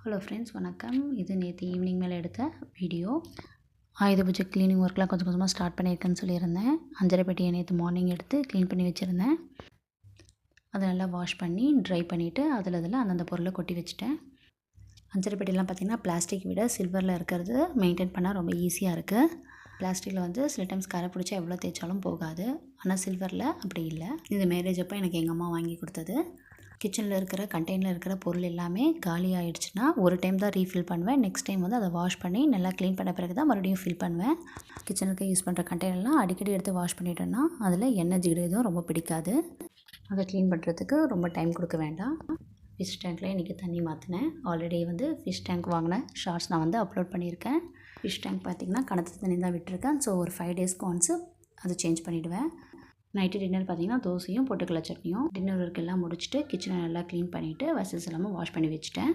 Hello friends, வணக்கம். இது நேற்று ஈவினிங் மேலே எடுத்த வீடியோ. ஆயுத பூஜை க்ளீனிங் ஒர்க்லாம் கொஞ்சம் கொஞ்சமாக ஸ்டார்ட் பண்ணியிருக்கேன்னு சொல்லியிருந்தேன். அஞ்சரை பெட்டியை நேற்று மார்னிங் எடுத்து க்ளீன் பண்ணி வச்சுருந்தேன். அதை நல்லா வாஷ் பண்ணி ட்ரை பண்ணிவிட்டு அதில் அந்தந்த பொருளை கொட்டி வச்சுட்டேன். அஞ்சரை பெட்டிலாம் பார்த்திங்கன்னா பிளாஸ்டிக் விட சில்வரில் இருக்கிறது மெயின்டைன் பண்ண ரொம்ப ஈஸியாக இருக்குது. பிளாஸ்டிக்கில் வந்து சில டைம்ஸ் கரை பிடிச்சா எவ்வளோ தேய்ச்சாலும் போகாது. ஆனால் சில்வரில் அப்படி இல்லை. இது மேரேஜ் அப்போ எனக்கு எங்கள் அம்மா வாங்கி கொடுத்தது. கிச்சனில் இருக்கிற கண்டெய்னரில் இருக்கிற பொருள் எல்லாமே காலி ஆகிடுச்சுன்னா ஒரு டைம் தான் ரீஃபில் பண்ணுவேன். நெக்ஸ்ட் டைம் வந்து அதை வாஷ் பண்ணி நல்லா க்ளீன் பண்ண பிறகு தான் மறுபடியும் ஃபில் பண்ணுவேன். கிச்சனுக்கு யூஸ் பண்ணுற கண்டெய்னர்லாம் அடிக்கடி எடுத்து வாஷ் பண்ணிட்டோன்னா அதில் எண்ணெய் ஜிகிடு எதுவும் ரொம்ப பிடிக்காது. அதை க்ளீன் பண்ணுறதுக்கு ரொம்ப டைம் கொடுக்க வேண்டாம். ஃபிஷ் டேங்க்கில் இன்றைக்கி தண்ணி மாற்றினேன். ஆல்ரெடி வந்து ஃபிஷ் டேங்க் வாங்கின ஷார்ட்ஸ் நான் வந்து அப்லோட் பண்ணியிருக்கேன். ஃபிஷ் டேங்க் பார்த்திங்கன்னா கிணத்து தண்ணி தான் விட்டுருக்கேன். ஸோ ஒரு 5 டேஸ்க்கு ஒன்ஸு அதை சேஞ்ச் பண்ணிவிடுவேன். நைட்டு டின்னர் பார்த்திங்கன்னா தோசையும் பொட்டுக்கடலை சட்னியும். டின்னர் ஒர்க் எல்லாம் முடிச்சுட்டு கிச்சனை நல்லா க்ளீன் பண்ணிவிட்டு வெசல்ஸ் எல்லாமே வாஷ் பண்ணி வச்சுட்டேன்.